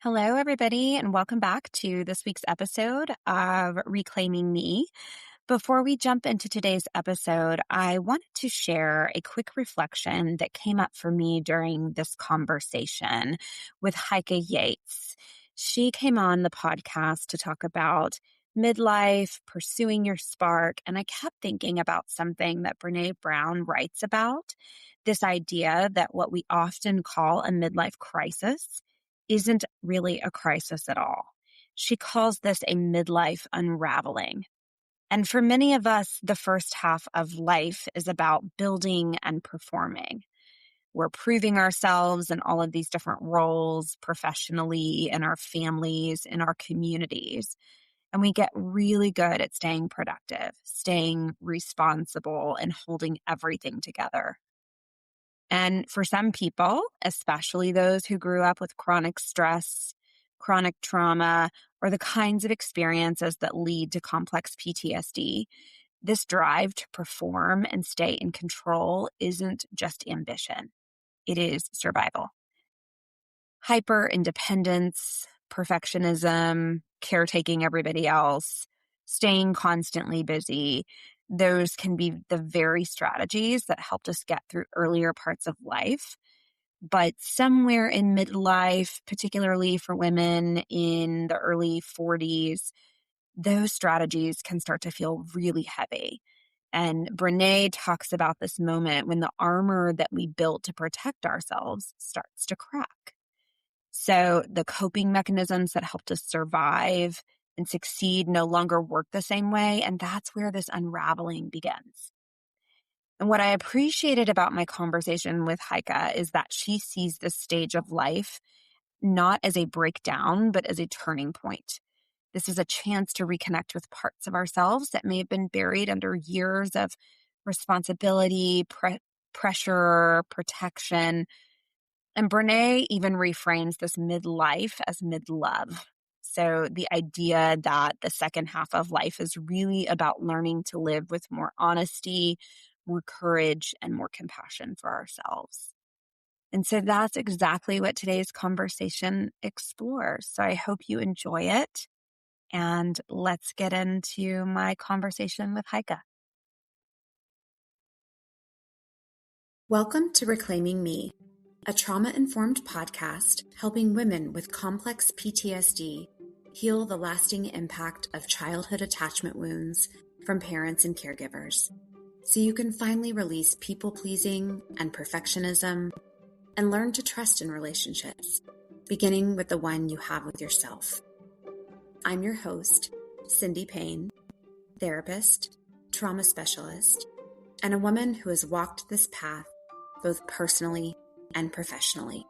Hello, everybody, and welcome back to this week's episode of Reclaiming Me. Before we jump into today's episode, I wanted to share a quick reflection that came up for me during this conversation with Heike Yates. She came on the podcast to talk about midlife, pursuing your spark, and I kept thinking about something that Brene Brown writes about, this idea that what we often call a midlife crisis isn't really a crisis at all. She calls this a midlife unraveling. And for many of us, the first half of life is about building and performing. We're proving ourselves in all of these different roles professionally, in our families, in our communities. And we get really good at staying productive, staying responsible, and holding everything together. And for some people, especially those who grew up with chronic stress, chronic trauma, or the kinds of experiences that lead to complex PTSD, this drive to perform and stay in control isn't just ambition. It is survival. Hyper independence, perfectionism, caretaking everybody else, staying constantly busy, those can be the very strategies that helped us get through earlier parts of life. But somewhere in midlife, particularly for women in the early 40s, those strategies can start to feel really heavy. And Brene talks about this moment when the armor that we built to protect ourselves starts to crack. So the coping mechanisms that helped us survive and succeed no longer work the same way. And that's where this unraveling begins. And what I appreciated about my conversation with Heike is that she sees this stage of life not as a breakdown, but as a turning point. This is a chance to reconnect with parts of ourselves that may have been buried under years of responsibility, pressure, protection. And Brene even reframes this midlife as midlove. So the idea that the second half of life is really about learning to live with more honesty, more courage, and more compassion for ourselves. And so that's exactly what today's conversation explores. So I hope you enjoy it. And let's get into my conversation with Heike. Welcome to Reclaiming Me, a trauma-informed podcast helping women with complex PTSD heal the lasting impact of childhood attachment wounds from parents and caregivers, so you can finally release people-pleasing and perfectionism and learn to trust in relationships, beginning with the one you have with yourself. I'm your host, Cindy Payne, therapist, trauma specialist, and a woman who has walked this path both personally and professionally.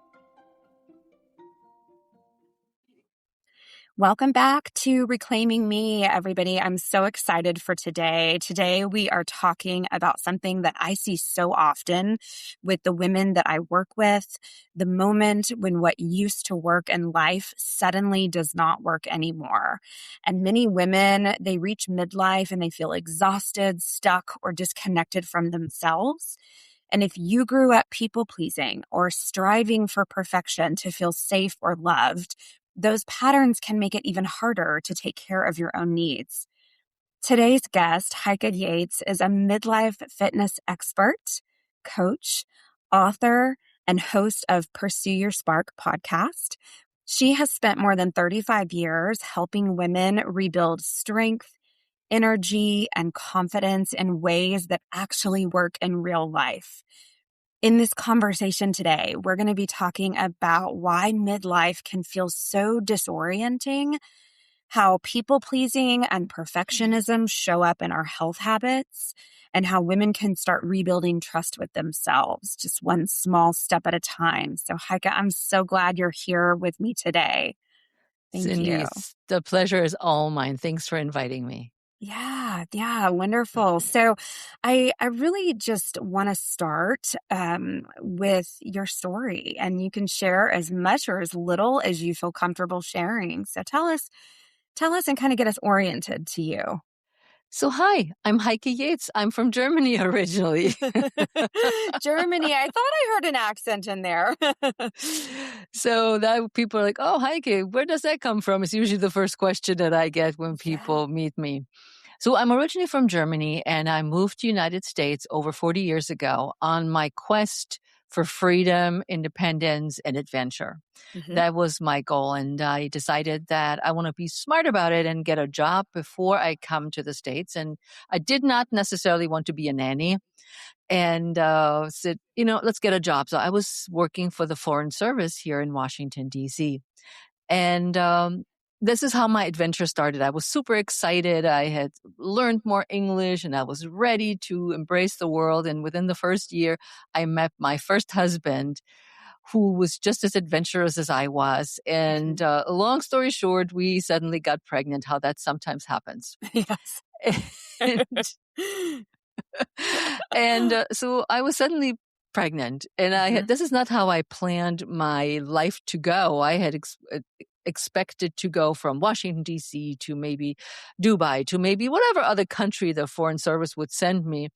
Welcome back to Reclaiming Me, everybody. I'm so excited for today. Today, we are talking about something that I see so often with the women that I work with, the moment when what used to work in life suddenly does not work anymore. And many women, they reach midlife and they feel exhausted, stuck, or disconnected from themselves. And if you grew up people-pleasing or striving for perfection to feel safe or loved, those patterns can make it even harder to take care of your own needs. Today's guest, Heike Yates, is a midlife fitness expert, coach, author, and host of Pursue Your Spark podcast. She has spent more than 35 years helping women rebuild strength, energy, and confidence in ways that actually work in real life. In this conversation today, we're going to be talking about why midlife can feel so disorienting, how people-pleasing and perfectionism show up in our health habits, and how women can start rebuilding trust with themselves, just one small step at a time. So, Heike, I'm so glad you're here with me today. Thank Cindy, you. the pleasure is all mine. Thanks for inviting me. Yeah, wonderful. So I really just want to start with your story, and you can share as much or as little as you feel comfortable sharing. So tell us and kind of get us oriented to you. So hi, I'm Heike Yates. I'm from Germany originally. Germany. I thought I heard an accent in there. So that people are like, "Oh, Heike, where does that come from?" It's usually the first question that I get when Yeah. people meet me. So I'm originally from Germany, and I moved to United States over 40 years ago on my quest for freedom, independence, and adventure. Hmm. That was my goal, and I decided that I want to be smart about it and get a job before I come to the States. And I did not necessarily want to be a nanny, and said, let's get a job. So I was working for the Foreign Service here in Washington, D.C. And this is how my adventure started. I was super excited. I had learned more English and I was ready to embrace the world. And within the first year, I met my first husband, who was just as adventurous as I was. And Hmm. long story short, we suddenly got pregnant, how that sometimes happens. Yes. And so I was suddenly pregnant, and Hmm. this is not how I planned my life to go. I had expected to go from Washington, D.C. to maybe Dubai, to maybe whatever other country the Foreign Service would send me,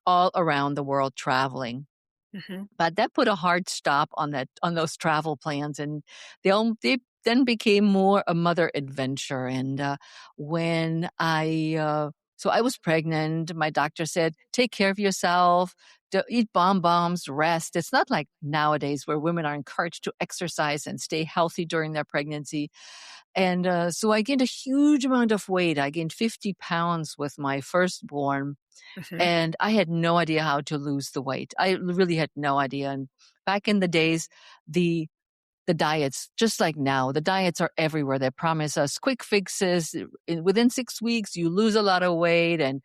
all around the world traveling. Hmm. But that put a hard stop on those travel plans, and they then became more a mother adventure. And when I so I was pregnant, my doctor said, "Take care of yourself. Eat bombs, rest." It's not like nowadays where women are encouraged to exercise and stay healthy during their pregnancy. And so I gained a huge amount of weight. I gained 50 pounds with my firstborn, Hmm. and I had no idea how to lose the weight. I really had no idea. And back in the days, the the diets, just like now, the diets are everywhere. They promise us quick fixes. Within 6 weeks, you lose a lot of weight and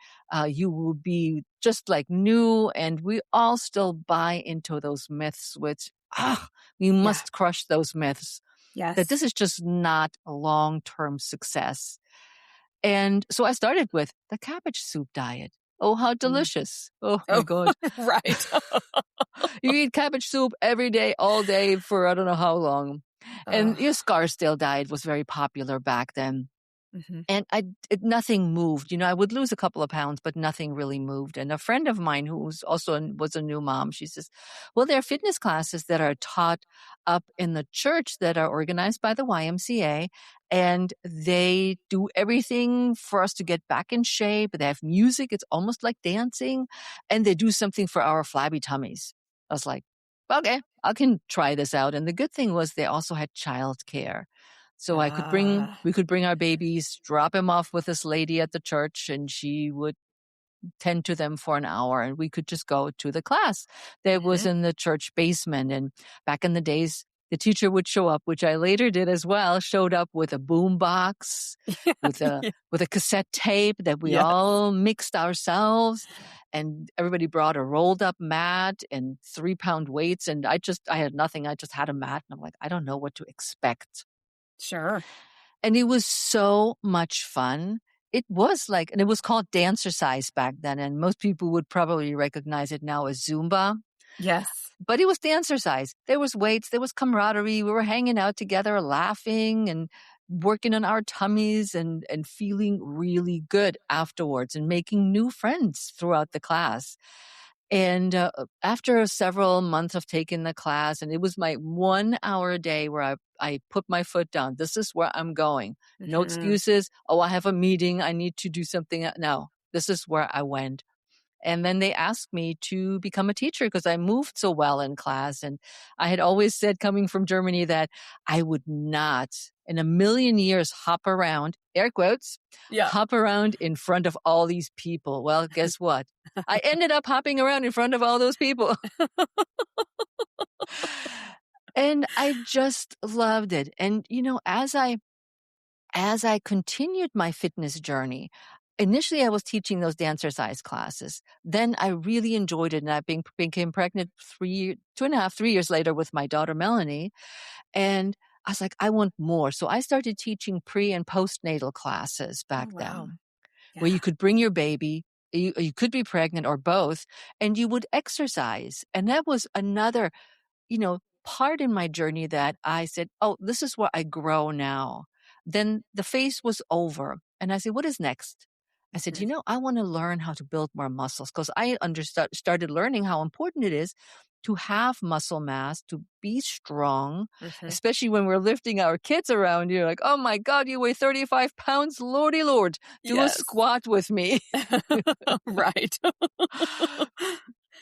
you will be just like new. And we all still buy into those myths, which we Yeah. must crush those myths that Yes. this is just not a long-term success. And so I started with the cabbage soup diet. Oh, how Mm. delicious. Oh my Oh, God. right. You eat cabbage soup every day, all day for I don't know how long. And Oh. your Scarsdale diet was very popular back then. Hmm. And nothing moved. I would lose a couple of pounds, but nothing really moved. And a friend of mine who's also was a new mom, she says, "Well, there are fitness classes that are taught up in the church that are organized by the YMCA, and they do everything for us to get back in shape. They have music; it's almost like dancing, and they do something for our flabby tummies." I was like, "Okay, I can try this out." And the good thing was they also had childcare. So Ah. we could bring our babies, drop him off with this lady at the church, and she would tend to them for an hour, and we could just go to the class that was Hmm. in the church basement. And back in the days, the teacher would show up, which I later did as well, showed up with a boom box, with a cassette tape that we Yes. all mixed ourselves, and everybody brought a rolled up mat and 3-pound weights. And I had nothing. I just had a mat, and I'm like, I don't know what to expect. Sure. And it was so much fun. It was like, and it was called dancercise back then, and most people would probably recognize it now as Zumba, Yes. but it was dancercise. There was weights, there was camaraderie. We were hanging out together, laughing and working on our tummies and feeling really good afterwards and making new friends throughout the class. And after several months of taking the class, and it was my 1 hour a day where I put my foot down. This is where I'm going. No Hmm. excuses. Oh, I have a meeting. I need to do something. No, this is where I went. And then they asked me to become a teacher because I moved so well in class. And I had always said, coming from Germany, that I would not in a million years hop around, air quotes, Yeah. hop around in front of all these people. Well, guess what? I ended up hopping around in front of all those people. And I just loved it. And, as I continued my fitness journey, initially I was teaching those dancercise classes. Then I really enjoyed it, and became pregnant 2.5, 3 years later with my daughter Melanie. And I was like, I want more. So I started teaching pre and postnatal classes Oh, back wow. then, where you Yeah. could bring your baby. You could be pregnant or both, and you would exercise. And that was another part in my journey that I said, oh, this is where I grow now. Then the phase was over. And I said, what is next? I said, Mhm. I want to learn how to build more muscles because I started learning how important it is to have muscle mass, to be strong, Mhm. especially when we're lifting our kids around. You're like, oh my God, you weigh 35 pounds. Lordy Lord, do a Yes. squat with me. Right.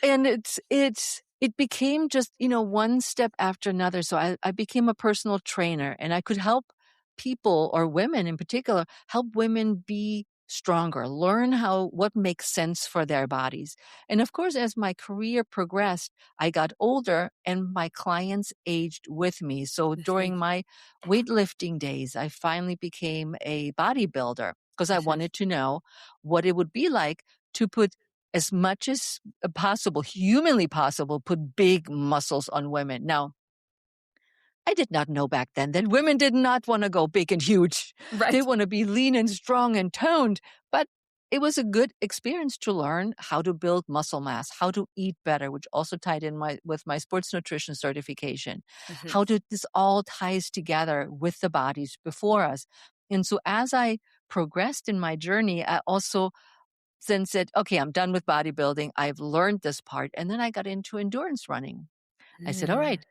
And it became just, one step after another. So I became a personal trainer and I could help people or women in particular, help women be stronger, learn what makes sense for their bodies. And of course, as my career progressed, I got older and my clients aged with me. So Mhm. during my weightlifting days, I finally became a bodybuilder because I Mhm. wanted to know what it would be like to put as much as possible, humanly possible, put big muscles on women. Now, I did not know back then that women did not want to go big and huge. They Right. want to be lean and strong and toned. But it was a good experience to learn how to build muscle mass, how to eat better, which also tied in with my sports nutrition certification, Mhm. how this all ties together with the bodies before us. And so as I progressed in my journey, I also then said, okay, I'm done with bodybuilding. I've learned this part. And then I got into endurance running. I said, all Mm. right,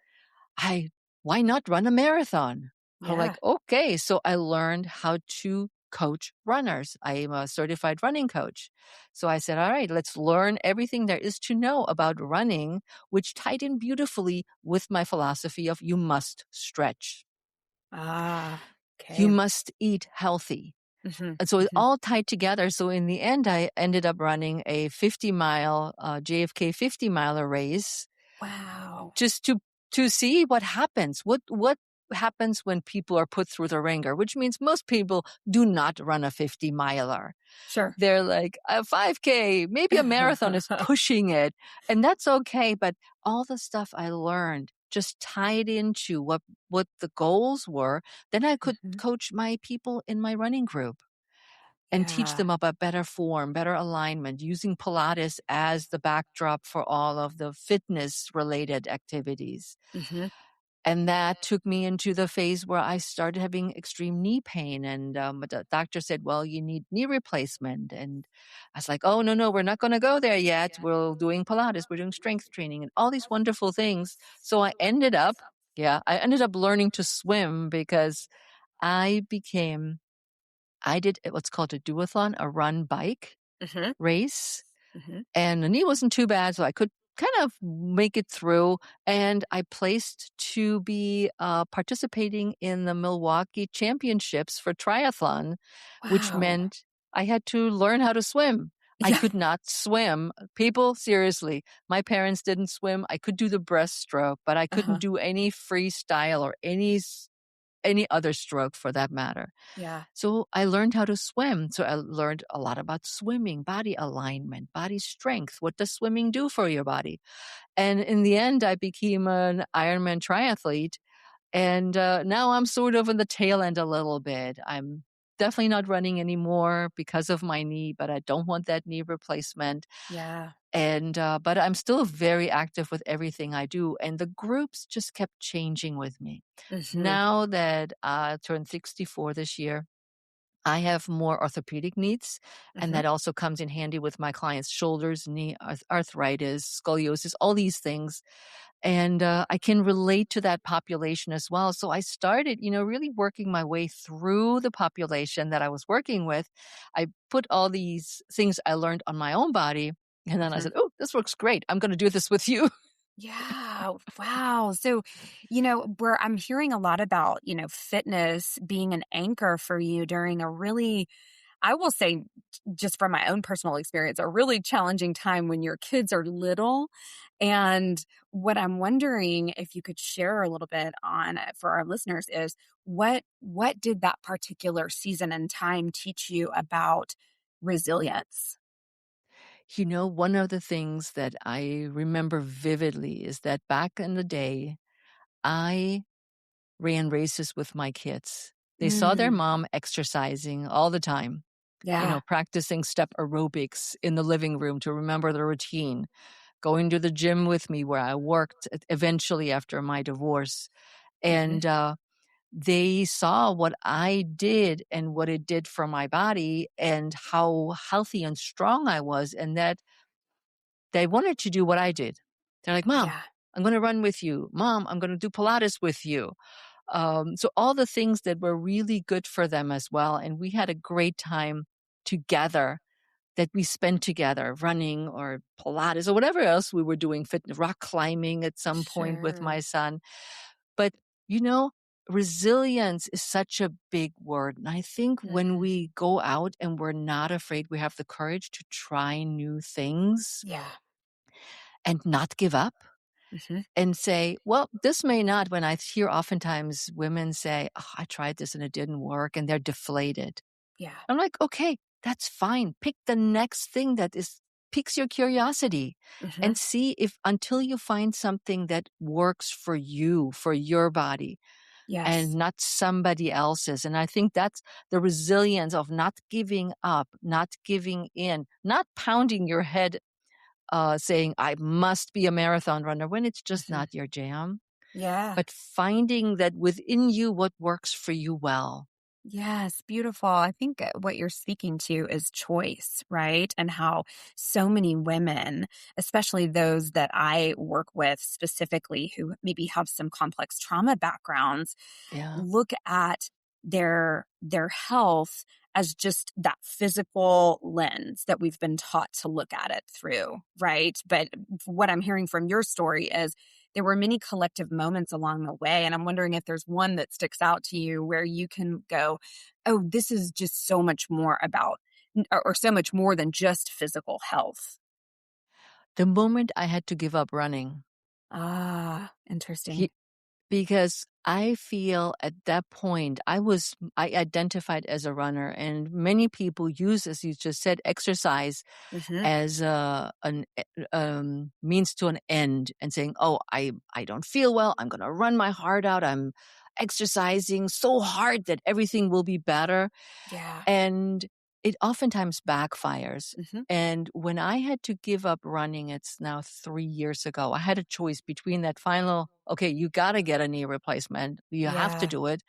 I why not run a marathon? I'm Yeah. like, okay. So I learned how to coach runners. I am a certified running coach. So I said, all right, let's learn everything there is to know about running, which tied in beautifully with my philosophy of you must stretch. Ah, You okay. must eat healthy. Mhm. And so it Mhm. all tied together. So in the end, I ended up running a 50-mile JFK 50-miler race Wow. just to see what happens. What happens when people are put through the ringer, which means most people do not run a 50-miler. Sure. They're like a 5K, maybe a marathon is pushing it, and that's okay. But all the stuff I learned just tied into what the goals were. Then I could Mhm. coach my people in my running group and teach Yeah. them about better form, better alignment, using Pilates as the backdrop for all of the fitness related activities. Mhm. And that took me into the phase where I started having extreme knee pain. And the doctor said, well, you need knee replacement. And I was like, oh, no, no, we're not going to go there yet. We're doing Pilates, we're doing strength training and all these wonderful things. So I ended up learning to swim because I became I did what's called a duathlon, a run bike Mhm. race, Mhm. and the knee wasn't too bad, so I could kind of make it through. And I placed to be participating in the Milwaukee Championships for triathlon, which Wow. meant I had to learn how to swim. I Yeah. could not swim. People, seriously, my parents didn't swim. I could do the breaststroke, but I couldn't Uh-huh. do any freestyle or any other stroke for that matter. Yeah. So I learned how to swim. So I learned a lot about swimming, body alignment, body strength. What does swimming do for your body? And in the end, I became an Ironman triathlete. And now I'm sort of in the tail end a little bit. I'm definitely not running anymore because of my knee, but I don't want that knee replacement. Yeah. And, but I'm still very active with everything I do. And the groups just kept changing with me. Mhm. Now that I turned 64 this year, I have more orthopedic needs, and Mhm. that also comes in handy with my clients' shoulders, knee arthritis, scoliosis, all these things. And I can relate to that population as well. So I started, really working my way through the population that I was working with. I put all these things I learned on my own body, and then I Mhm. said, oh, this works great. I'm going to do this with you. Yeah. Wow. So, where I'm hearing a lot about, fitness being an anchor for you during a really, I will say, just from my own personal experience, a really challenging time when your kids are little. And what I'm wondering if you could share a little bit on for our listeners is what did that particular season and time teach you about resilience? One of the things that I remember vividly is that back in the day, I ran races with my kids. They saw their Mm, mom exercising all the time, yeah. practicing step aerobics in the living room to remember the routine, going to the gym with me where I worked eventually after my divorce. Hmm. And they saw what I did and what it did for my body and how healthy and strong I was, and that they wanted to do what I did. They're like, "Mom, Yeah. I'm going to run with you. Mom, I'm going to do Pilates with you." So all the things that were really good for them as well. And we had a great time together that we spent together running or Pilates or whatever else we were doing, rock climbing at some point with Sure. my son. But, you know, resilience is such a big word. And I think when Mhm. we go out and we're not afraid, we have the courage to try new things Yeah. and not give up Mhm. and say, well, this may not. When I hear oftentimes women say, oh, I tried this and it didn't work, and they're deflated. Yeah. I'm like, okay, that's fine. Pick the next thing that piques your curiosity Mhm. and see if until you find something that works for you, for your body and Yes. not somebody else's. And I think that's the resilience of not giving up, not giving in, not pounding your head, saying, I must be a marathon runner when it's just Mhm. not your jam, Yeah. but finding that within you what works for you well. Yes, beautiful. I think what you're speaking to is choice, right? And how so many women, especially those that I work with specifically who maybe have some complex trauma backgrounds, Yeah. look at their health as just that physical lens that we've been taught to look at it through, right? But what I'm hearing from your story is there were many collective moments along the way, and I'm wondering if there's one that sticks out to you where you can go, oh, this is just so much more about or so much more than just physical health. The moment I had to give up running, Ah, interesting. because I feel at that point I identified as a runner, and many people use, as you just said, exercise Mhm. as an means to an end, and saying, "Oh, I don't feel well. I'm going to run my heart out. I'm exercising so hard that everything will be better." Yeah. And it oftentimes backfires. Mhm. And when I had to give up running, it's now 3 years ago, I had a choice between that final, "Okay, you gotta get a knee replacement. You have to Yeah. do it,"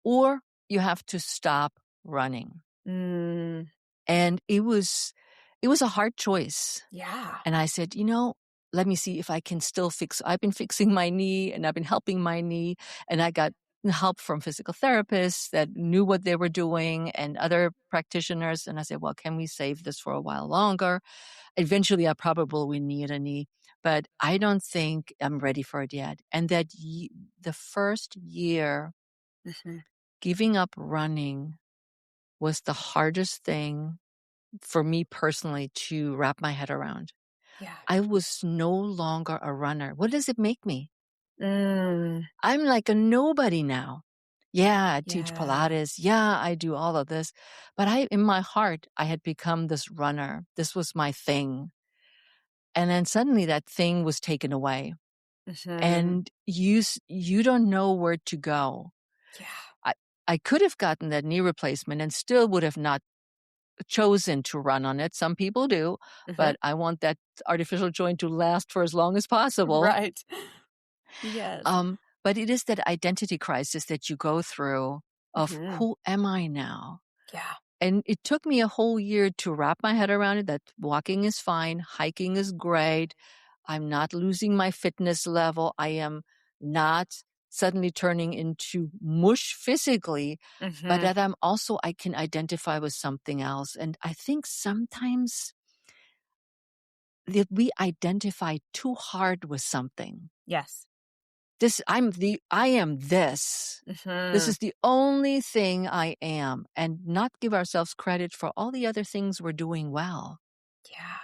or you have to stop running. Mm. And it was a hard choice. Yeah. And I said, let me see if I can still I've been fixing my knee and I've been helping my knee, and I got help from physical therapists that knew what they were doing and other practitioners. And I said, well, can we save this for a while longer? Eventually I probably will need a knee, but I don't think I'm ready for it yet. And the first year Mhm. giving up running was the hardest thing for me personally to wrap my head around. Yeah. I was no longer a runner. What does it make me? Mm. I'm like a nobody now. Yeah, I teach Yeah. Pilates. Yeah, I do all of this. But in my heart, I had become this runner. This was my thing. And then suddenly that thing was taken away. Mhm. And you don't know where to go. Yeah. I, I could have gotten that knee replacement and still would have not chosen to run on it. Some people do, Mhm. but I want that artificial joint to last for as long as possible. Right. Yes. But it is that identity crisis that you go through of Mhm. who am I now? Yeah. And it took me a whole year to wrap my head around it that walking is fine, hiking is great. I'm not losing my fitness level. I am not suddenly turning into mush physically, but Mhm. that I can identify with something else. And I think sometimes that we identify too hard with something. Yes. I am this. This Mhm. is the only thing I am, and not give ourselves credit for all the other things we're doing well. Yeah.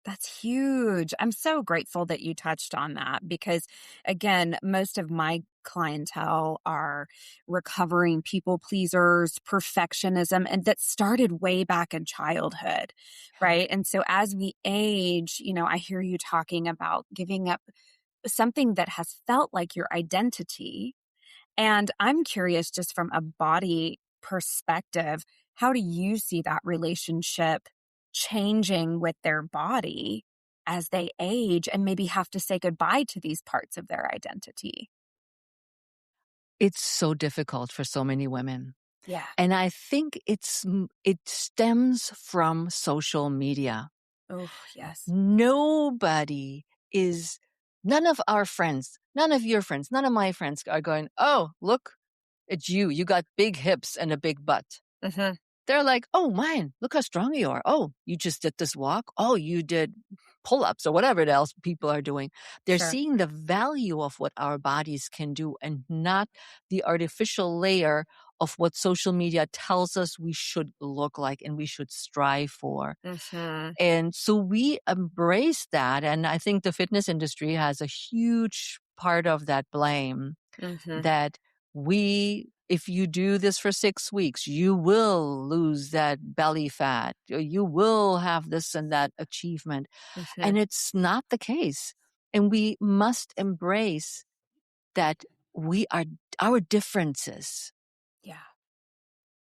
That's huge. I'm so grateful that you touched on that because, again, most of my clientele are recovering people pleasers, perfectionism, and that started way back in childhood, Yeah. right? And so as we age, I hear you talking about giving up something that has felt like your identity. And I'm curious, just from a body perspective, how do you see that relationship changing with their body as they age and maybe have to say goodbye to these parts of their identity? It's so difficult for so many women. Yeah. And I think it stems from social media. Oh, yes. Nobody is, none of our friends, none of your friends, none of my friends are going, oh, look at you. You got big hips and a big butt. Mm-hmm. They're like, oh, man, look how strong you are. Oh, you just did this walk. Oh, you did pull-ups or whatever else people are doing. They're Sure. seeing the value of what our bodies can do and not the artificial layer of what social media tells us we should look like and we should strive for. Mm-hmm. And so we embrace that. And I think the fitness industry has a huge part of that blame Mm-hmm. that if you do this for 6 weeks, you will lose that belly fat. Or you will have this and that achievement. Mm-hmm. And it's not the case. And we must embrace that we are our differences. Yeah.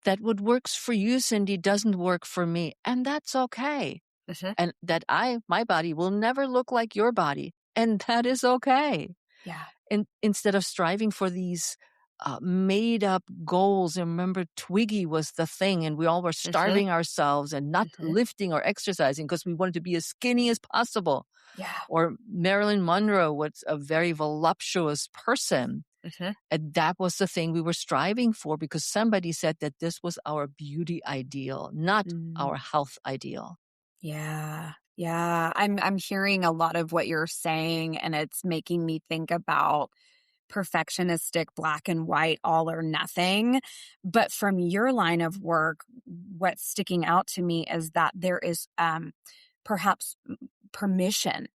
That what works for you, Cindy, doesn't work for me. And that's okay. Mm-hmm. And that my body will never look like your body. And that is okay. Yeah. And instead of striving for these made up goals, and remember Twiggy was the thing and we all were Mm-hmm. starving ourselves and not Mm-hmm. lifting or exercising because we wanted to be as skinny as possible. Yeah. Or Marilyn Monroe was a very voluptuous person. Mm-hmm. And that was the thing we were striving for because somebody said that this was our beauty ideal, not our health ideal. Yeah. Yeah. I'm hearing a lot of what you're saying, and it's making me think about perfectionistic black and white, all or nothing. But from your line of work, what's sticking out to me is that there is perhaps permission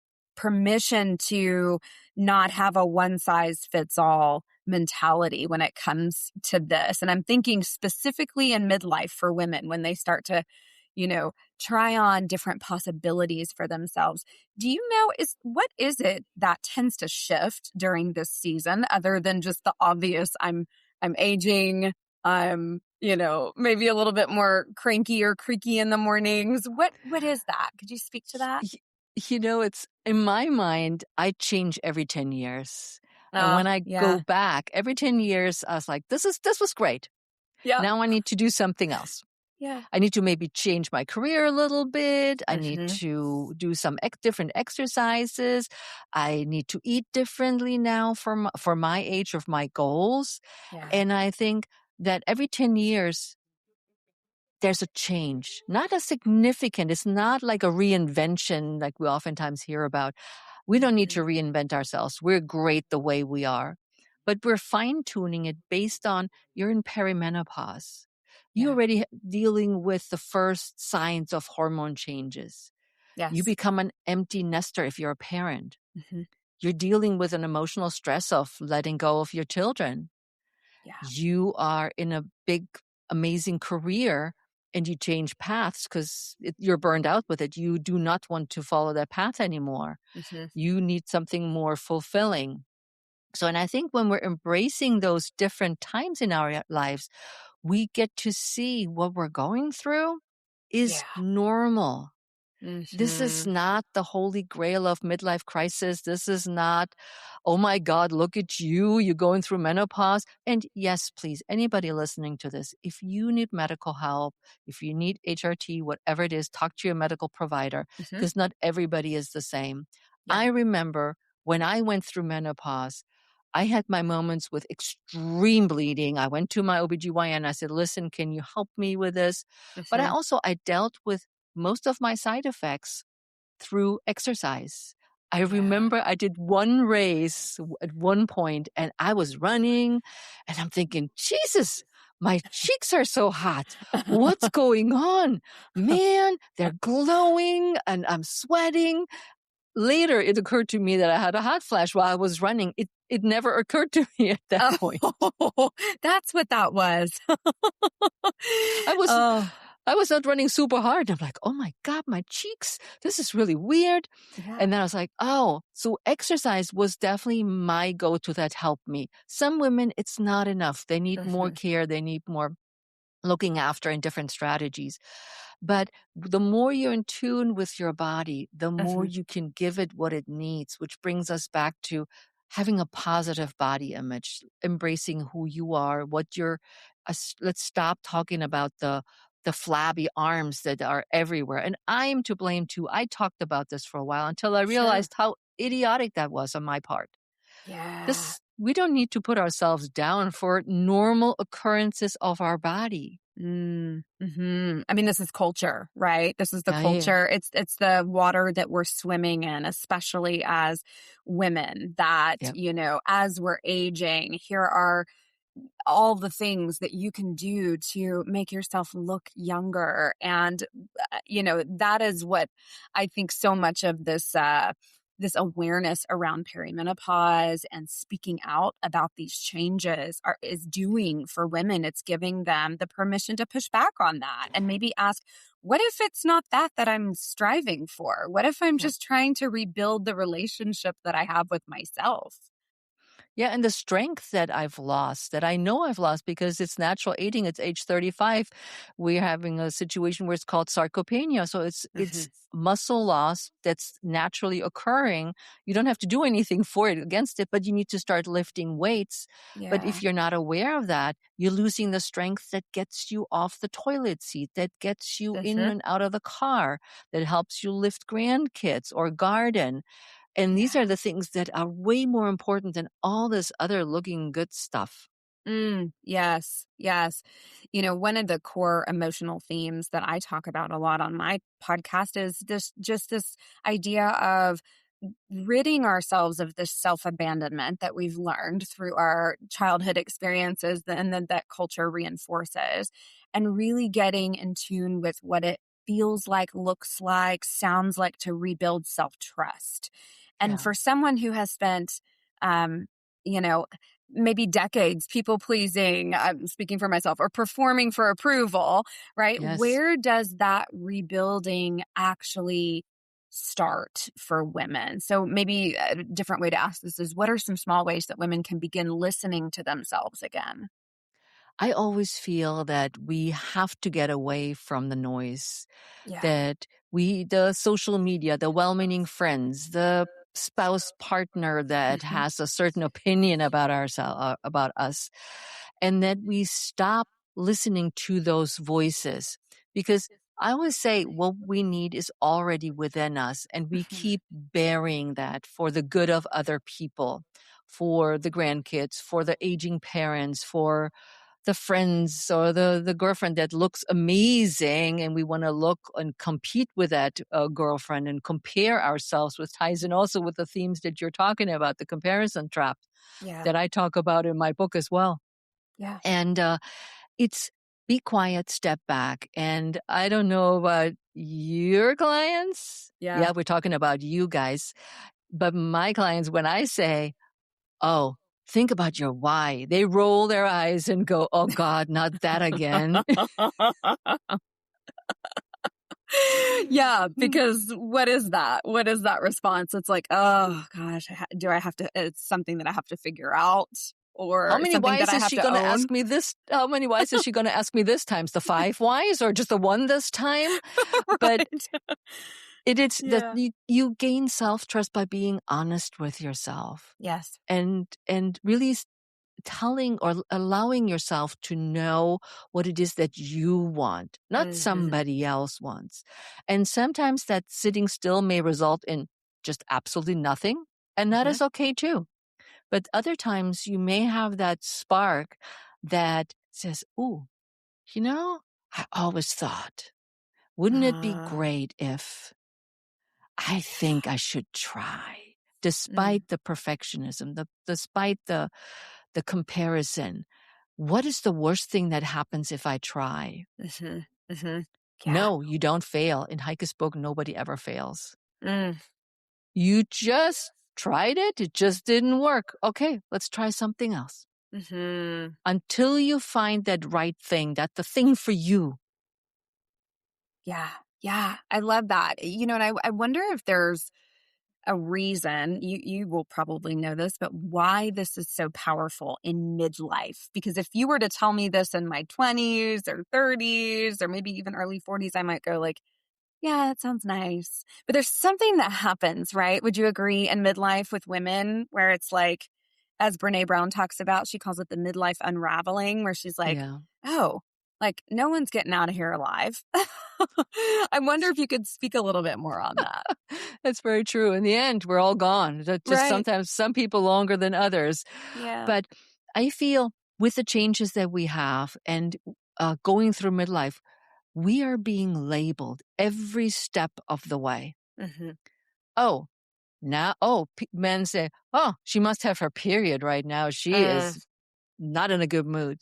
to not have a one size fits all mentality when it comes to this. And I'm thinking specifically in midlife for women when they start to, try on different possibilities for themselves. Do you know what is it that tends to shift during this season other than just the obvious I'm aging, I'm, maybe a little bit more cranky or creaky in the mornings? What is that? Could you speak to that? It's in my mind, I change every 10 years. And when I go Yeah. back every 10 years, I was like, this was great. Yeah. Now I need to do something else. Yeah. I need to maybe change my career a little bit. I need Mhm. to do some different exercises. I need to eat differently now for my age of my goals. Yeah. And I think that every 10 years, there's a change, not a significant, it's not like a reinvention like we oftentimes hear about. We don't need to Mhm. reinvent ourselves. We're great the way we are, but we're fine tuning it based on you're in perimenopause. You're Yeah. already dealing with the first signs of hormone changes. You Yes. become an empty nester if you're a parent. Mhm. You're dealing with an emotional stress of letting go of your children. Yeah. You are in a big, amazing career and you change paths because you're burned out with it. You do not want to follow that path anymore. Mhm. You need something more fulfilling. So, and I think when we're embracing those different times in our lives, we get to see what we're going through is Yeah. normal. This is Mhm. not the holy grail of midlife crisis. This is not, oh my God, look at you. You're going through menopause. And yes, please, anybody listening to this, if you need medical help, if you need HRT, whatever it is, talk to your medical provider Mhm. because not everybody is the same. Yeah. I remember when I went through menopause, I had my moments with extreme bleeding. I went to my OBGYN. I said, listen, can you help me with this? But Mhm. I dealt with most of my side effects through exercise. I Yeah. remember I did one race at one point and I was running and I'm thinking, Jesus, my cheeks are so hot. What's going on? Man, they're glowing and I'm sweating. Later, it occurred to me that I had a hot flash while I was running. It never occurred to me at that point. Oh, that's what that was. I was Oh, I was not running super hard. I'm like, oh my God, my cheeks, this is really weird. yeah. And then I was like, oh, so exercise was definitely my go-to that helped me. Some women, it's not enough. They need more Mhm. care. They need more looking after and different strategies. But the more you're in tune with your body, the more Mhm. you can give it what it needs, which brings us back to having a positive body image, embracing who you are, what you're, let's stop talking about the flabby arms that are everywhere. And I'm to blame too. I talked about this for a while until I Sure. realized how idiotic that was on my part. Yeah. This, we don't need to put ourselves down for normal occurrences of our body. I mean, this is culture, right? This is the Yeah, yeah, culture. It's the water that we're swimming in, especially as women, that, yeah. as we're aging, here are all the things that you can do to make yourself look younger. And, that is what I think so much of this awareness around perimenopause and speaking out about these changes is doing for women. It's giving them the permission to push back on that and maybe ask, what if it's not that I'm striving for? What if I'm Yeah. just trying to rebuild the relationship that I have with myself? Yeah, and the strength that I've lost, that I know I've lost because it's natural aging, it's age 35. We're having a situation where it's called sarcopenia. So it's Hmm. muscle loss that's naturally occurring. You don't have to do anything for it against it, but you need to start lifting weights. But Yeah. if you're not aware of that, you're losing the strength that gets you off the toilet seat, that gets you in Hmm. and out of the car, that helps you lift grandkids or garden. And these Yeah. are the things that are way more important than all this other looking good stuff. Yes, yes. One of the core emotional themes that I talk about a lot on my podcast is this idea of ridding ourselves of this self-abandonment that we've learned through our childhood experiences and then that culture reinforces, and really getting in tune with what it feels like, looks like, sounds like to rebuild self-trust. And Yeah. for someone who has spent um, you know, maybe decades people pleasing, I'm speaking for myself, or performing for approval, right? Yes. Where does that rebuilding actually start for women? So maybe a different way to ask this is, what are some small ways that women can begin listening to themselves again? I always feel that we have to get away from the noise, Yeah. that the social media, the well-meaning friends, the spouse partner that Hmm. has a certain opinion about about us, and that we stop listening to those voices. Because I always say what we need is already within us, and we Hmm. keep burying that for the good of other people, for the grandkids, for the aging parents, for the friends or the girlfriend that looks amazing, and we want to look and compete with that girlfriend and compare ourselves, with ties in also with the themes that you're talking about, the comparison trap Yeah. that I talk about in my book as well. Yeah. And it's be quiet, step back. And I don't know about your clients. Yeah. Yeah, we're talking about you guys. But my clients, when I say, oh, think about your why, they roll their eyes and go, oh God, not that again. Yeah, because what is that? What is that response? It's like, oh gosh, do I have to? It's something that I have to figure out, How or many something that whys I is have she to going to own. ask me this? How many whys is she going to ask me this times? The 5 whys or just the one this time? But Right. it's that Yeah. you gain self-trust by being honest with yourself, Yes. and really telling or allowing yourself to know what it is that you want, not Hmm. somebody else wants. And sometimes that sitting still may result in just absolutely nothing, and that Hmm. is okay too. But other times you may have that spark that says, "Ooh, you know, I always thought, wouldn't it be Ah. great if I think I should try?" Mm. Despite the perfectionism, despite the comparison, what is the worst thing that happens if I try? Hmm. Hmm. Yeah. No, you don't fail. In Heike's book, nobody ever fails. Mm. You just tried it. It just didn't work. Okay, let's try something else. Hmm. Until you find that right thing, that the thing for you. Yeah. Yeah. I love that. And I wonder if there's a reason, you will probably know this, but why this is so powerful in midlife. Because if you were to tell me this in my 20s or 30s or maybe even early 40s, I might go like, Yeah, it sounds nice. But there's something that happens, right? Would you agree in midlife with women where it's like, as Brene Brown talks about, she calls it the midlife unraveling, where she's like, Yeah. oh, like no one's getting out of here alive. I wonder if you could speak a little bit more on that. That's very true. In the end, we're all gone. Just Right. sometimes some people longer than others. Yeah. But I feel with the changes that we have and going through midlife, we are being labeled every step of the way. Hmm. Oh, now, men say, oh, she must have her period right now. She Mm, is not in a good mood.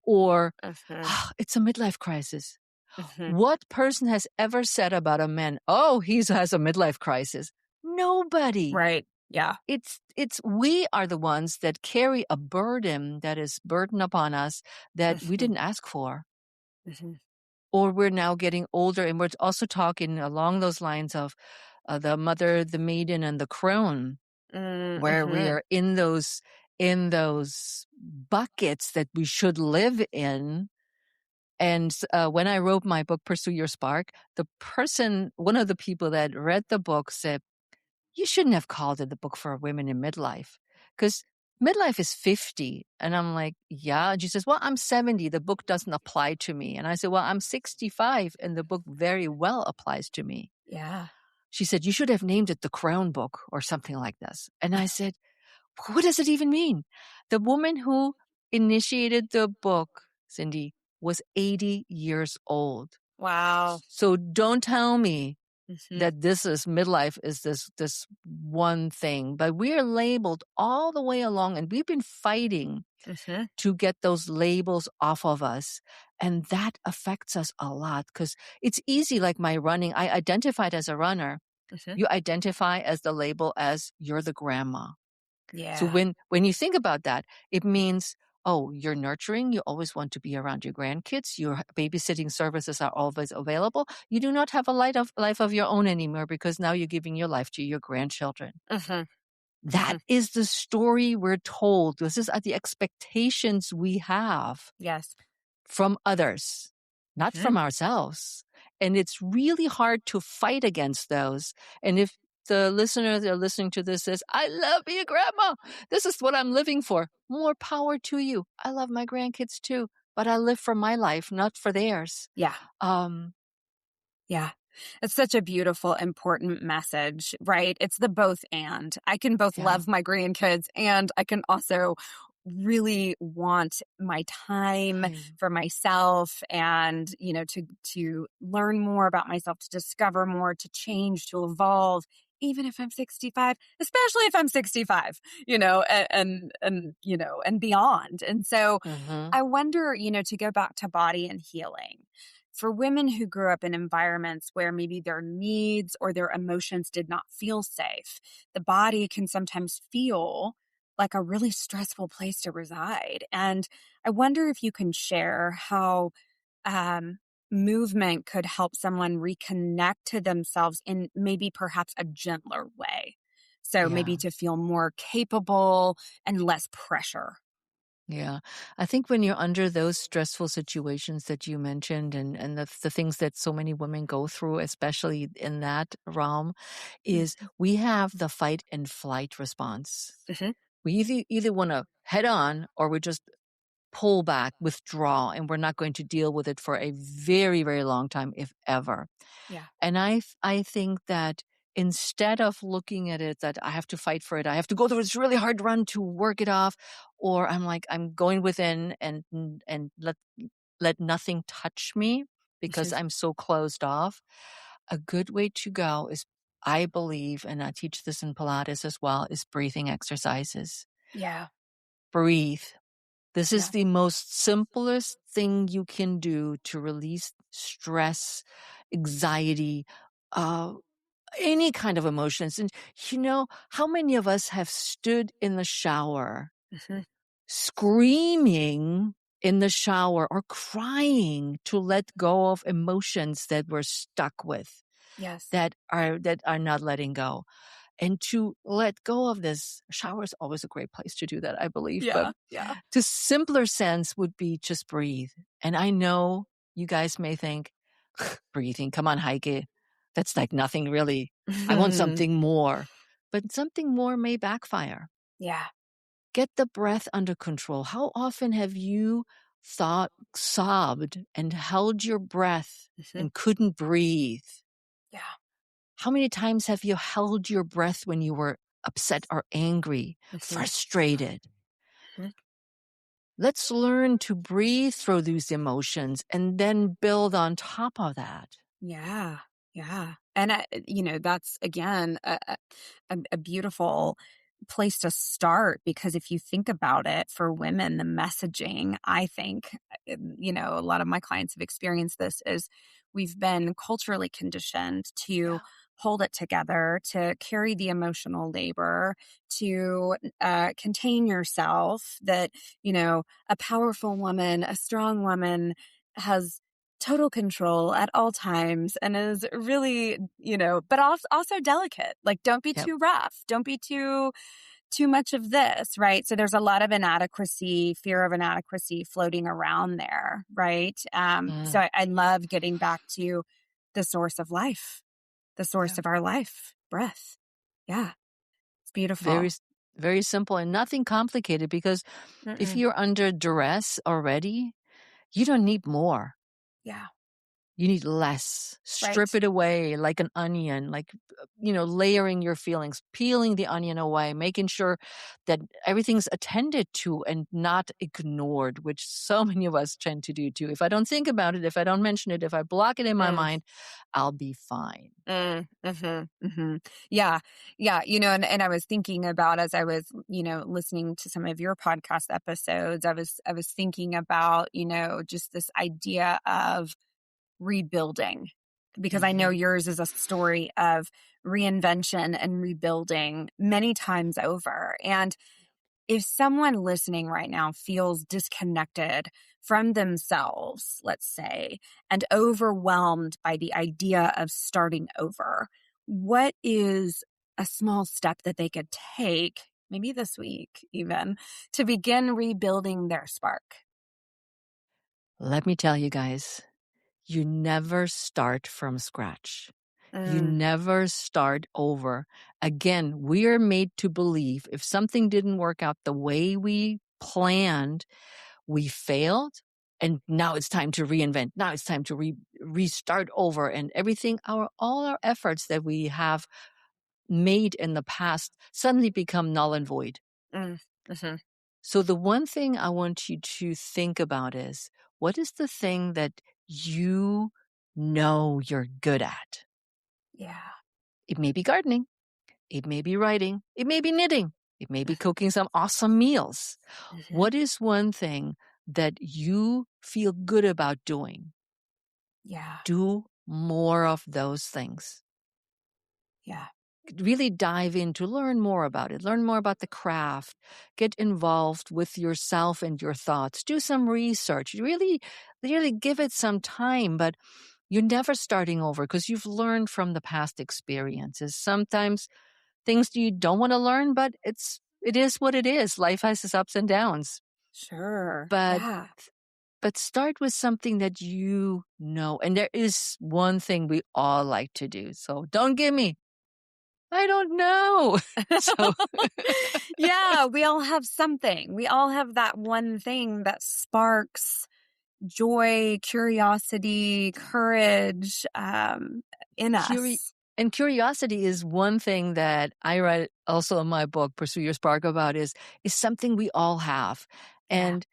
Or, hmm. it's a midlife crisis. Hmm. What person has ever said about a man, oh, he has a midlife crisis? Nobody. Right. Yeah. It's we are the ones that carry a burden that is burden upon us that we Hmm. didn't ask for. Hmm. Or we're now getting older, and we're also talking along those lines of the mother, the maiden, and the crone, where we Hmm. are in those buckets that we should live in. And when I wrote my book, Pursue Your Spark, one of the people that read the book said, you shouldn't have called it the book for women in midlife because midlife is 50. And I'm like, yeah. And she says, well, I'm 70. The book doesn't apply to me. And I said, well, I'm 65 and the book very well applies to me. Yeah. She said, you should have named it The Crown Book or something like this. And I said, what does it even mean? The woman who initiated the book, Cindy, was 80 years old. Wow. So don't tell me Hmm. that this is midlife is this one thing, but we're labeled all the way along, and we've been fighting Hmm. to get those labels off of us. And that affects us a lot because it's easy, like my running. I identified as a runner. Hmm. You identify as the label as you're the grandma. So Yeah. when you think about that, it means, oh, you're nurturing. You always want to be around your grandkids. Your babysitting services are always available. You do not have a life of your own anymore because now you're giving your life to your grandchildren. Hmm. That Hmm. is the story we're told. This is the expectations we have Yes. from others, not Hmm. from ourselves. And it's really hard to fight against those. And if the listener that are listening to this says, I love being a grandma. This is what I'm living for. More power to you. I love my grandkids too, but I live for my life, not for theirs. Yeah. Um, Yeah. It's such a beautiful, important message, right? It's the both and. I can both yeah. love my grandkids and I can also really want my time Time. for myself and, to learn more about myself, to discover more, to change, to evolve, even if I'm 65, especially if I'm 65, and beyond. And so Mm-hmm. I wonder, to go back to body and healing for women who grew up in environments where maybe their needs or their emotions did not feel safe, the body can sometimes feel like a really stressful place to reside. And I wonder if you can share how um, movement could help someone reconnect to themselves in maybe perhaps a gentler way. So maybe Yeah. to feel more capable and less pressure. Yeah. I think when you're under those stressful situations that you mentioned and the things that so many women go through, especially in that realm, is we have the fight and flight response. Mm-hmm. We either want to head on or we just pull back, withdraw, and we're not going to deal with it for a very, very long time, if ever. Yeah. And I think that instead of looking at it that I have to fight for it, I have to go through this really hard run to work it off, or I'm going within and let nothing touch me because Mhm. I'm so closed off. A good way to go is, I believe, and I teach this in Pilates as well, is breathing exercises. Yeah. Breathe. This is Yeah. the most simplest thing you can do to release stress, anxiety, uh, any kind of emotions. And how many of us have stood in the shower Mhm. screaming in the shower or crying to let go of emotions that we're stuck with, Yes. that are not letting go? And to let go of this, shower is always a great place to do that, I believe. But Yeah. Yeah. the simpler sense would be just breathe. And I know you guys may think, breathing, come on, Heike. That's like nothing really. I want something more. But something more may backfire. Yeah. Get the breath under control. How often have you sobbed and held your breath Hmm. and couldn't breathe? Yeah. How many times have you held your breath when you were upset or angry, Hmm. frustrated? Hmm. Let's learn to breathe through these emotions and then build on top of that. Yeah. Yeah. And, that's again a beautiful place to start because if you think about it for women, the messaging, I think, a lot of my clients have experienced this is we've been culturally conditioned to Yeah. hold it together, to carry the emotional labor, to contain yourself, that, a powerful woman, a strong woman has total control at all times and is really, but also delicate. Like, don't be Yep. too rough. Don't be too much of this, right? So there's a lot of inadequacy, fear of inadequacy floating around there, right? So Mm, I love getting back to the source of life, the source yeah. of our life, breath. Yeah, it's Very, beautiful. very simple and nothing complicated because if Mm-mm. you're under duress already, you don't need more. Yeah, You need less. Strip right. it away like an onion, like, layering your feelings, peeling the onion away, making sure that everything's attended to and not ignored, which so many of us tend to do too. If I don't think about it, if I don't mention it, if I block it in my Mm. mind, I'll be fine. Yeah. Yeah. And I was thinking about as I was, listening to some of your podcast episodes, I was thinking about, just this idea of rebuilding because I know Mhm. yours is a story of reinvention and rebuilding many times over. And if someone listening right now feels disconnected from themselves, let's say, and overwhelmed by the idea of starting over, what is a small step that they could take, maybe this week even, to begin rebuilding their spark? Let me tell you guys, you never start from scratch. You Mm, never start over. Again, we are made to believe if something didn't work out the way we planned, we failed, and now it's time to reinvent. Now it's time to restart over, and everything, all our efforts that we have made in the past suddenly become null and void. mm, mhm. So the one thing I want you to think about is, what is the thing that you know you're good at? Yeah. It may be gardening. It may be writing. It may be knitting. It may be cooking some awesome meals. Mhm. What is one thing that you feel good about doing? Yeah. Do more of those things. Yeah. Really dive in to learn more about it, learn more about the craft, get involved with yourself and your thoughts, do some research, really give it some time, but you're never starting over because you've learned from the past experiences. Sometimes things you don't want to learn, but it is what it is. Life has its ups and downs. Sure. But Yeah. start with something that you know. And there is one thing we all like to do. So don't give me, I don't know. So Yeah, we all have something. We all have that one thing that sparks joy, curiosity, courage, in curi- us. and curiosity is one thing that I write also in my book, Pursue Your Spark, about is something we all have. Yeah. And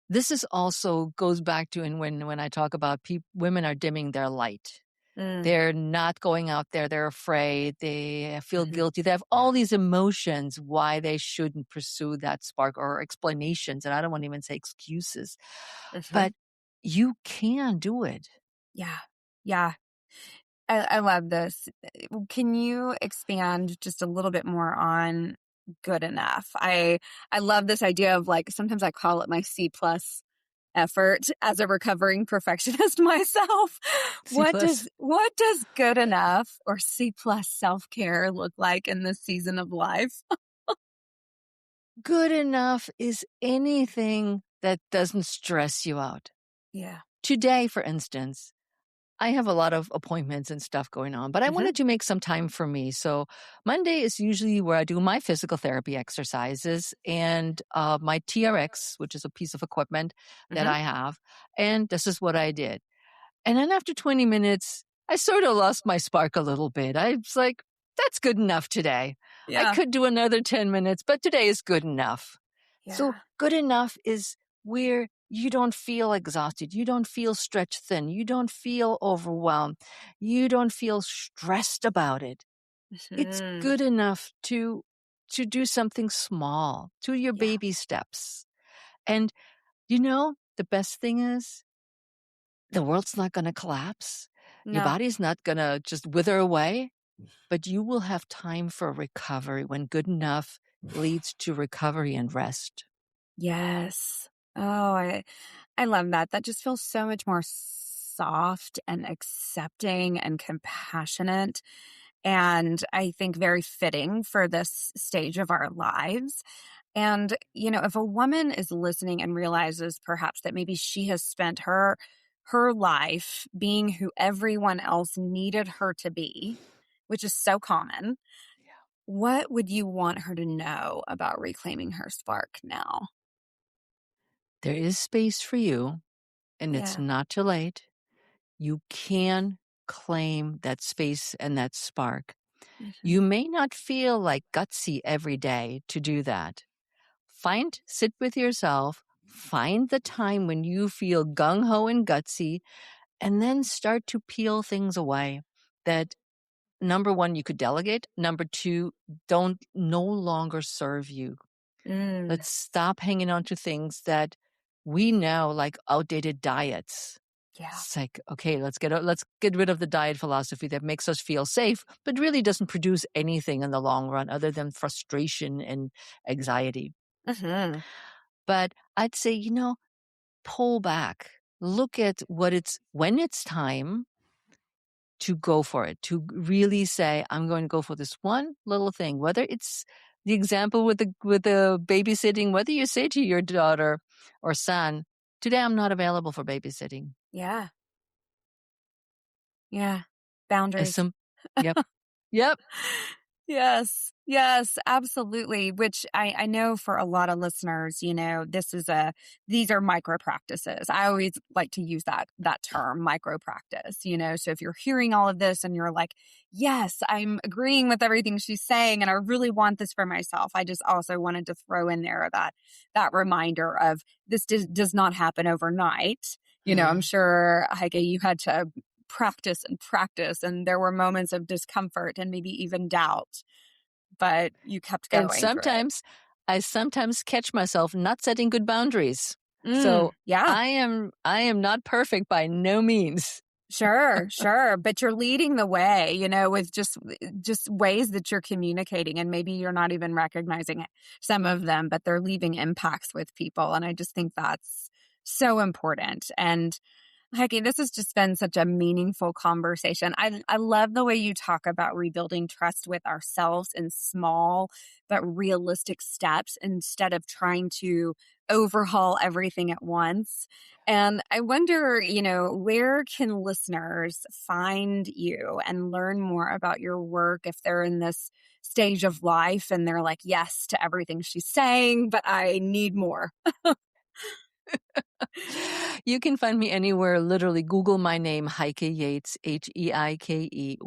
this is also goes back to, and when I talk about women are dimming their light. Mm, They're not going out there. They're afraid. They feel mhm, guilty. They have all these emotions why they shouldn't pursue that spark, or explanations. And I don't want to even say excuses, mhm. but you can do it. Yeah. Yeah. I love this. Can you expand just a little bit more on good enough? I love this idea of, like, sometimes I call it my C plus effort as a recovering perfectionist myself. C plus. What does good enough or C plus self-care look like in this season of life? Good enough is anything that doesn't stress you out. Yeah. Today, for instance, I have a lot of appointments and stuff going on, but I Hmm. wanted to make some time for me. So Monday is usually where I do my physical therapy exercises and my TRX, which is a piece of equipment that Hmm. I have. And this is what I did. And then after 20 minutes, I sort of lost my spark a little bit. I was like, that's good enough today. I Yeah. could do another 10 minutes, but today is good enough. So Yeah. good enough is where you don't feel exhausted. You don't feel stretched thin. You don't feel overwhelmed. You don't feel stressed about it. It's Hmm. good enough to do something small, to your Yeah. baby steps. And the best thing is the world's not going to collapse. Your No. body's not going to just wither away, but you will have time for recovery when good enough leads to recovery and rest. Yes. Oh, I love that. That just feels so much more soft and accepting and compassionate. And I think very fitting for this stage of our lives. And, if a woman is listening and realizes perhaps that maybe she has spent her life being who everyone else needed her to be, which is so common, what would you want her to know about reclaiming her spark now? There is space for you, and it's Yeah. not too late. You can claim that space and that spark. You Mhm. may not feel like gutsy every day to do that. Sit with yourself, find the time when you feel gung ho and gutsy, and then start to peel things away that number one, you could delegate. Number two, don't no longer serve you. Mm, Let's stop hanging on to things that we know, like outdated diets. yeah. It's like, okay, let's get rid of the diet philosophy that makes us feel safe, but really doesn't produce anything in the long run other than frustration and anxiety. Mhm. But I'd say, pull back. Look at when it's time to go for it, to really say, I'm going to go for this one little thing, whether it's the example with the babysitting, whether you say to your daughter or son, today I'm not available for babysitting. Yeah. Yeah. As Boundaries. some Yep. Yep. Yes. Yes, absolutely. Which I know for a lot of listeners, these are micro practices. I always like to use that term, micro practice. So if you're hearing all of this and you're like, yes, I'm agreeing with everything she's saying and I really want this for myself. I just also wanted to throw in there that reminder of this does not happen overnight. I'm Mm. sure, Heike, you had to practice, and there were moments of discomfort and maybe even doubt, but you kept And going through it. I sometimes catch myself not setting good boundaries. So Yeah, I am not perfect by no means. sure, sure. But you're leading the way, with just ways that you're communicating, and maybe you're not even recognizing it, some of them, but they're leaving impacts with people. And I just think that's so important. And Heike, this has just been such a meaningful conversation. I love the way you talk about rebuilding trust with ourselves in small but realistic steps instead of trying to overhaul everything at once. And I wonder, where can listeners find you and learn more about your work if they're in this stage of life and they're like, yes to everything she's saying, but I need more? You can find me anywhere. Literally, Google my name, Heike Yates, Heikeyates.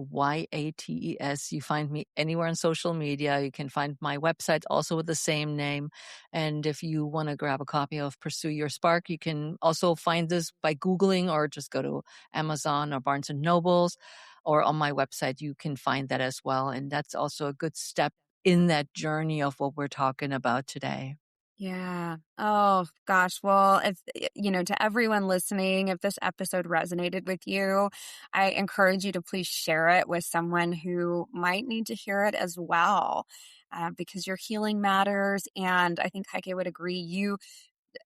You find me anywhere on social media. You can find my website also with the same name. And if you want to grab a copy of Pursue Your Spark, you can also find this by Googling or just go to Amazon or Barnes and Nobles, or on my website. You can find that as well. And that's also a good step in that journey of what we're talking about today. Yeah. Oh, gosh. Well, to everyone listening, if this episode resonated with you, I encourage you to please share it with someone who might need to hear it as well, because your healing matters. And I think Heike would agree,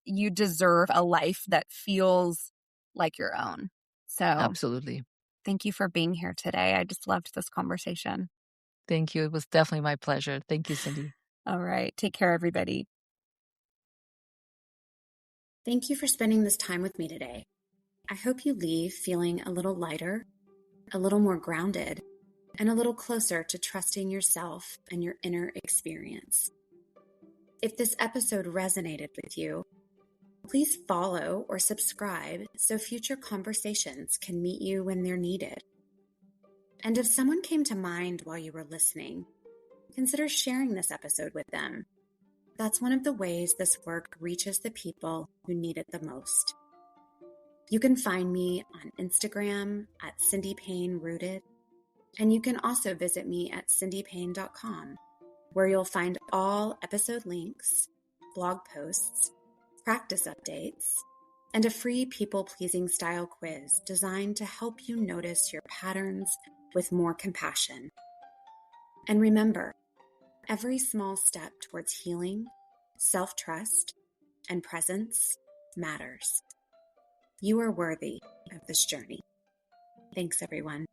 you deserve a life that feels like your own. So Absolutely. thank you for being here today. I just loved this conversation. Thank you. It was definitely my pleasure. Thank you, Cindy. All right. Take care, everybody. Thank you for spending this time with me today. I hope you leave feeling a little lighter, a little more grounded, and a little closer to trusting yourself and your inner experience. If this episode resonated with you, please follow or subscribe so future conversations can meet you when they're needed. And if someone came to mind while you were listening, consider sharing this episode with them. That's one of the ways this work reaches the people who need it the most. You can find me on Instagram at Cindy Payne Rooted, and you can also visit me at cindypayne.com, where you'll find all episode links, blog posts, practice updates, and a free people-pleasing style quiz designed to help you notice your patterns with more compassion. And remember, every small step towards healing, self-trust, and presence matters. You are worthy of this journey. Thanks, everyone.